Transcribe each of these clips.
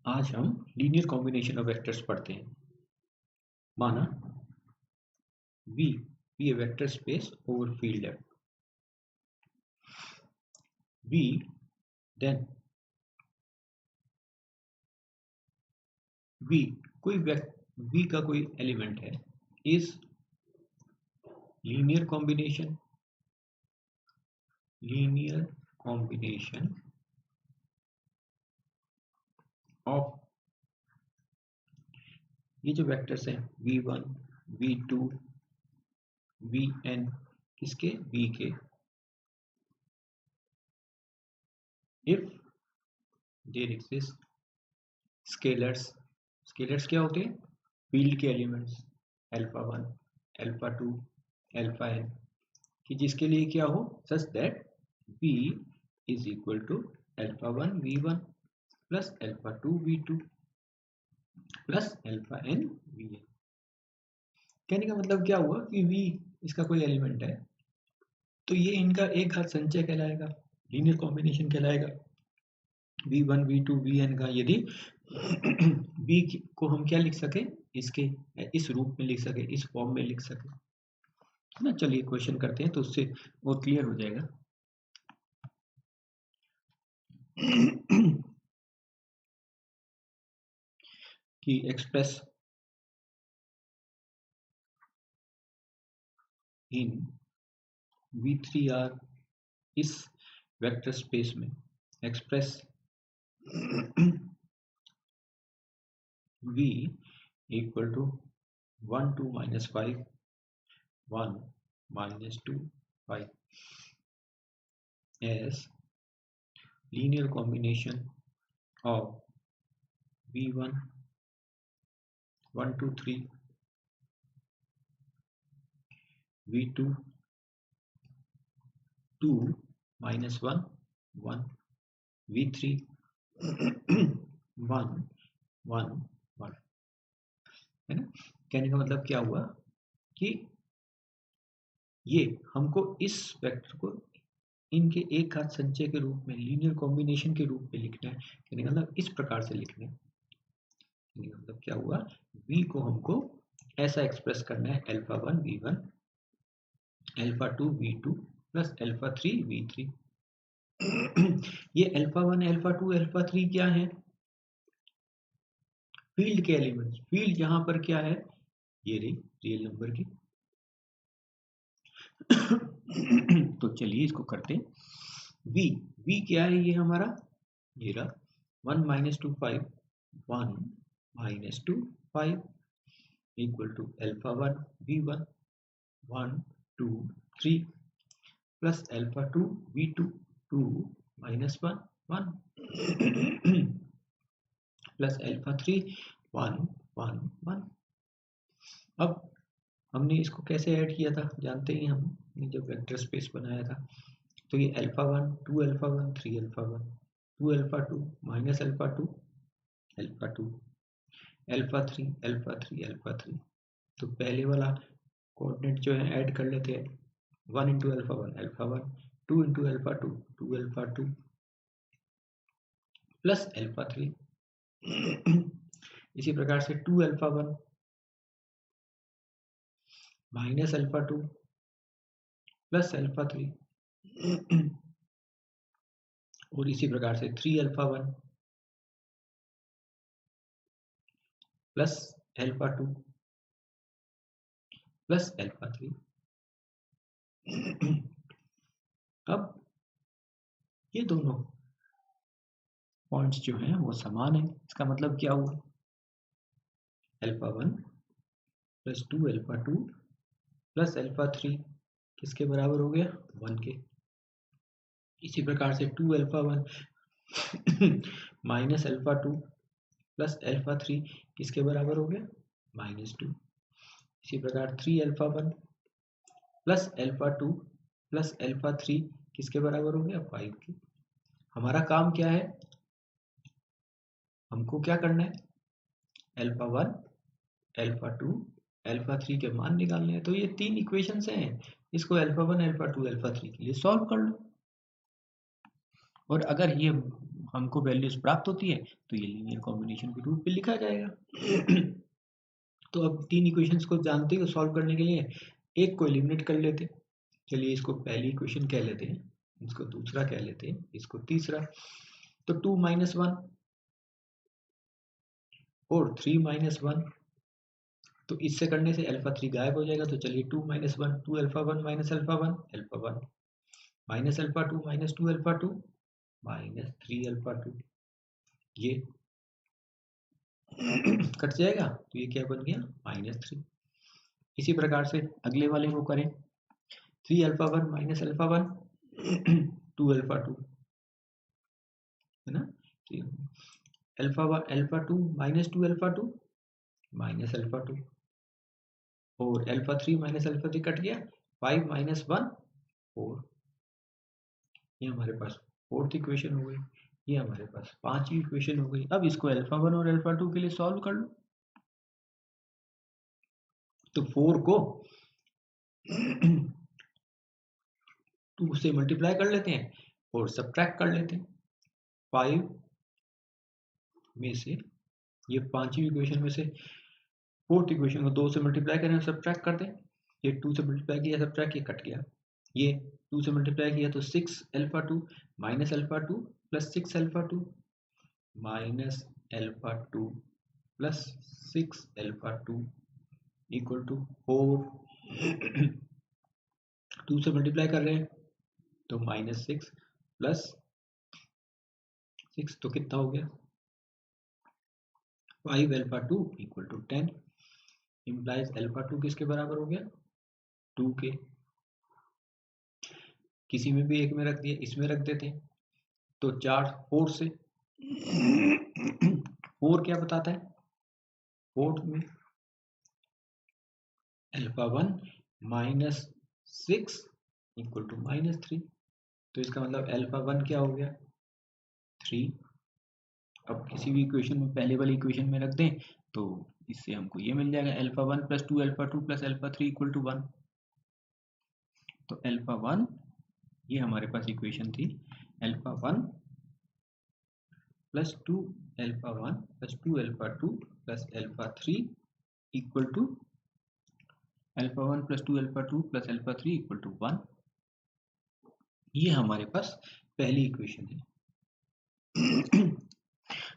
आज हम linear combination of vectors पढ़ते हैं। माना V be a vector space over field F. V then V का कोई एलिमेंट है इज लीनियर कॉम्बिनेशन ऑफ ये जो वेक्टर्स हैं V1 V2 Vn किसके V के if there exist स्केलर्स क्या होते हैं फील्ड के elements alpha 1 alpha 2 alpha n कि जिसके लिए क्या हो such that V is equal to alpha 1 V1 plus alpha 2 V2 plus alpha n Vn। कहने का मतलब क्या हुआ कि V इसका कोई एलिमेंट है तो ये इनका एक घात संचय कहलाएगा, लीनियर कॉम्बिनेशन कहलाएगा। V1 V2 Vn का यदि V को हम क्या लिख सके इसके इस रूप में लिख सके, इस फॉर्म में लिख सके, है ना। चलिए क्वेश्चन करते हैं तो उससे और क्लियर हो जाएगा। कि एक्सप्रेस इन V3R इस वेक्टर स्पेस में express V equal to 1 2 minus 5 1 minus 2 5 as linear combination of V1 1 2 3 V2 2 minus 1 1 V3 1 1 1 है ना। कहने का मतलब क्या हुआ कि ये हमको इस वेक्टर को इनके एक घात संचय के रूप में लीनियर कॉम्बिनेशन के रूप में लिखना है। कहने का मतलब इस प्रकार से लिखना है। कहने का मतलब क्या हुआ V को हमको ऐसा एक्सप्रेस करना है alpha 1 V1 alpha 2 V2 plus alpha 3 V3। ये अल्फा 1 अल्फा 2 अल्फा 3 क्या है फील्ड के एलिमेंट्स। फील्ड यहाँ पर क्या है ये रही रियल नंबर की। तो चलिए इसको करते हैं। V क्या है ये हमारा ये रहा 1 minus 2 5 1 minus 2 5 equal to alpha 1 V1 1 2 3 plus alpha 2 V2 2 minus 1 1 plus alpha 3 1 1 1। अब हमने इसको कैसे ऐड किया था जानते ही हम जब वेक्टर स्पेस बनाया था। तो ये alpha 1 2 alpha 1 3 alpha 1 2 alpha 2 minus alpha 2 alpha 2 alpha 3 alpha 3 alpha 3। तो पहले वाला कोऑर्डिनेट जो है ऐड कर लेते हैं 1 into alpha 1 alpha 1 2 into alpha 2 2 alpha 2 plus alpha 3। इसी प्रकार से 2 alpha 1 minus alpha 2 plus alpha 3 और इसी प्रकार से 3 alpha 1 plus alpha 2 plus alpha 3। अब ये दोनों पॉइंट्स जो हैं वो समान है। इसका मतलब क्या हुआ alpha 1 plus 2 alpha 2 plus alpha 3 किसके बराबर हो गया 1 के। इसी प्रकार से 2 alpha 1 minus alpha 2 plus alpha 3 किसके बराबर हो गया -2। इसी प्रकार 3 alpha 1 plus alpha 2 plus alpha 3 किसके बराबर हो गया 5 के। हमारा काम क्या है हमको क्या करना है अल्फा 1 अल्फा 2 अल्फा 3 के मान निकालने हैं। तो ये तीन इक्वेशंस हैं, इसको अल्फा 1 अल्फा 2 अल्फा 3 के लिए सॉल्व कर लो। और अगर ये हमको वैल्यूज प्राप्त होती है तो ये लीनियर कॉम्बिनेशन के रूप में लिखा जाएगा। तो अब तीन इक्वेशंस को जानते हो सॉल्व करने के लिए एक को एलिमिनेट कर लेते। चलिए इसको पहली इक्वेशन कह लेते हैं, इसको दूसरा कह लेते हैं, इसको तीसरा। तो 2 - 1 और 3 - 1, तो इससे करने से अल्फा 3 गायब हो जाएगा। तो चलिए 2 - 1 2 alpha 1 minus alpha 1 alpha 1 minus alpha 2 minus 2 alpha 2 minus 3 alpha 2, ये कट जाएगा तो ये क्या बन गया -3। इसी प्रकार से अगले वाले को करें 3 अल्फा 1 माइनस अल्फा 1 2 अल्फा 2 है ना। Alpha 2 minus 2 alpha 2 minus alpha 2 और अल्फा 3 माइनस अल्फा 3 कट गया 5 - 1 4। ये हमारे पास फोर्थ इक्वेशन हो गई, ये हमारे पास पांचवी इक्वेशन हो गई। अब इसको अल्फा 1 और अल्फा 2 के लिए सॉल्व कर लो। तो 4 को 2 से मल्टीप्लाई कर लेते हैं और सब्ट्रैक्ट कर लेते हैं। 5 में से ये पांचवी इक्वेशन में से फोर्थ इक्वेशन को 2 से मल्टीप्लाई करें सब्ट्रैक्ट कर दें। ये 2 से मल्टीप्लाई किया सब्ट्रैक्ट, ये कट गया। ये 2 से मल्टीप्लाई किया तो 6 alpha 2 minus alpha 2 plus 6 alpha 2 minus alpha 2 plus 6 alpha 2 equal to 4। 2 से मल्टीप्लाई कर रहे हैं तो -6 प्लस 6 तो कितना हो गया 5 alpha 2 equal to 10 implies alpha 2 किसके बराबर हो गया 2 के। किसी में भी एक में रख दिया, इसमें रख देते हैं तो 4 से 4 क्या बताता है 4 में अल्फा 1 माइनस 6 इक्वल टू -3। तो इसका मतलब अल्फा 1 क्या हो गया 3। अब किसी भी इक्वेशन में पहले वाली इक्वेशन में रख दें तो इससे हमको ये मिल जाएगा alpha 1 plus 2 alpha 2 plus alpha 3 equal to 1। तो अल्फा 1 ये हमारे पास इक्वेशन थी alpha 1 plus 2 alpha 1 plus 2 alpha 2 plus alpha 3 equal to alpha 1 plus 2 alpha 2 plus alpha 3 equal to 1। ये हमारे पास पहली इक्वेशन है।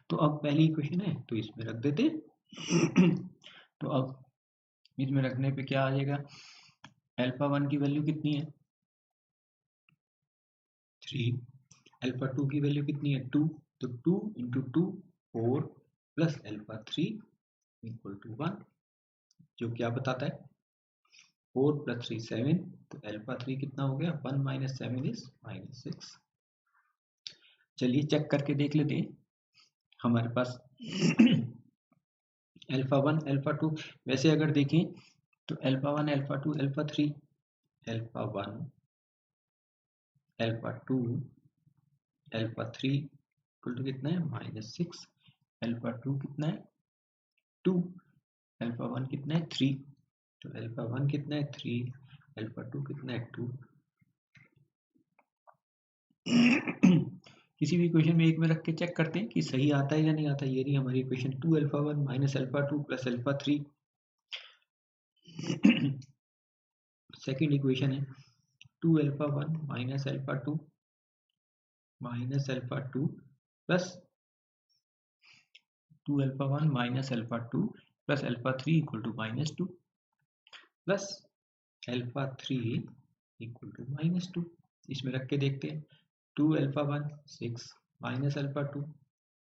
तो अब पहली इक्वेशन है तो इसमें रख देते। तो अब इसमें रखने पे क्या आ जाएगा अल्फा 1 की वैल्यू कितनी है 3, अल्फा 2 की वैल्यू कितनी है 2, तो 2 × 2 4 प्लस अल्फा 3 इक्वल टू 1, जो क्या बताता है 4 + 3 7। तो अल्फा 3 कितना हो गया 1 - 7 इज -6। चलिए चेक करके देख लेते हैं हमारे पास अल्फा 1 अल्फा 2। वैसे अगर देखें तो alpha 1 alpha 2 alpha 3 alpha 1 alpha 2 alpha 3 equal to कितना है -6। अल्फा 2 कितना है 2, अल्फा 1 कितना है 3, तो अल्फा 1 कितना है 3, अल्फा 2 कितना है 2। किसी भी इक्वेशन में एक में रख के चेक करते हैं कि सही आता है या नहीं आता। ये रही हमारी equation 2 alpha 1 minus alpha 2 plus alpha 3। Second equation है 2 alpha 1 minus alpha 2 minus alpha 2 plus 2 alpha 1 minus alpha 2 plus alpha 3 equal to -2 plus alpha 3 equal to -2। इसमें रख के देखते हैं 2 alpha 1 6 minus alpha 2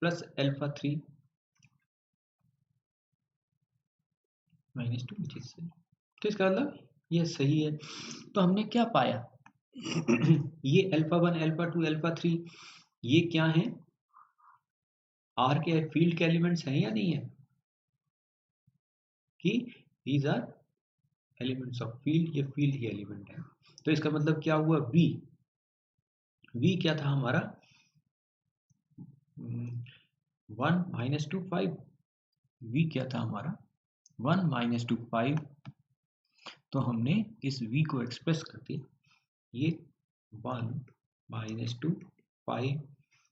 plus alpha 3 -2 which is। तो इसका मतलब ये सही है। तो हमने क्या पाया ये अल्फा 1 अल्फा 2 अल्फा 3 ये क्या है आर के फील्ड के एलिमेंट्स हैं या नहीं है कि these are elements of field, ये फील्ड के एलिमेंट है। तो इसका मतलब क्या हुआ v क्या था हमारा 1 - 2 5, v क्या था हमारा 1 - 2 5। तो हमने इस v को एक्सप्रेस करके ये 1 - 2 5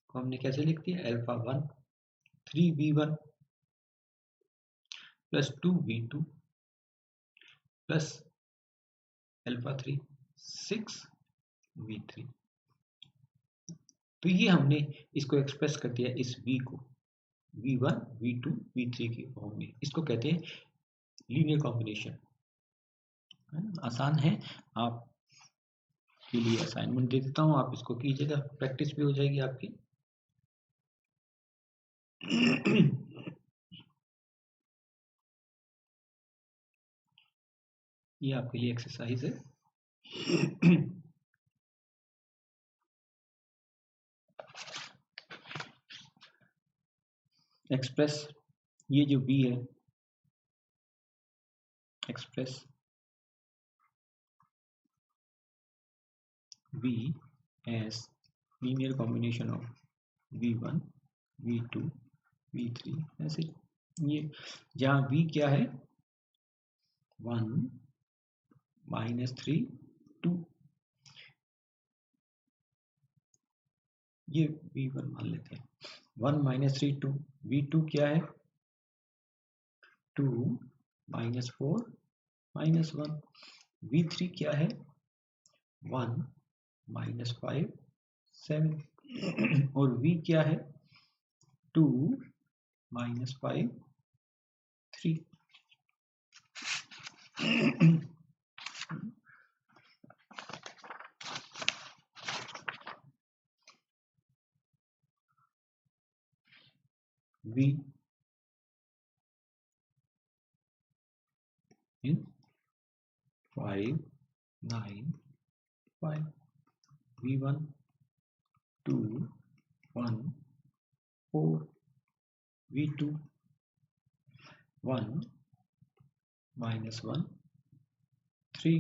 को हमने कैसे लिख दिया, alpha 1 3v1 plus 2v2 plus alpha 3 6v3। तो ये हमने इसको एक्सप्रेस कर दिया इस v को, v1 v2 v3 की फॉर्म में। इसको कहते हैं लीनियर कॉम्बिनेशन। आसान है, आप के लिए असाइनमेंट दे देता हूं, आप इसको कीजिएगा, प्रैक्टिस भी हो जाएगी आपकी। ये आपके लिए एक्सरसाइज है। एक्सप्रेस ये जो v है, express v as linear combination of v1 v2 v3, ऐसे ये जहाँ v क्या है 1 -3 2, ये v1 मान लेते हैं 1 -3 2, v2 क्या है 2 -4 -1, v3 क्या है 1 -5 7 और v क्या है 2 -5 3। v in 5 9 5, v1 2 1 4, v2 1 -1 3,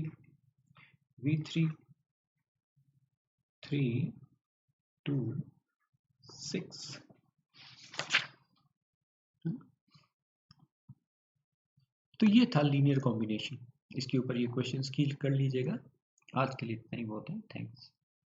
v3 3 2 6। तो ये था लीनियर कॉम्बिनेशन। इसके ऊपर ये क्वेश्चंस की कर लीजिएगा। आज के लिए इतना ही बहुत है। थैंक्स।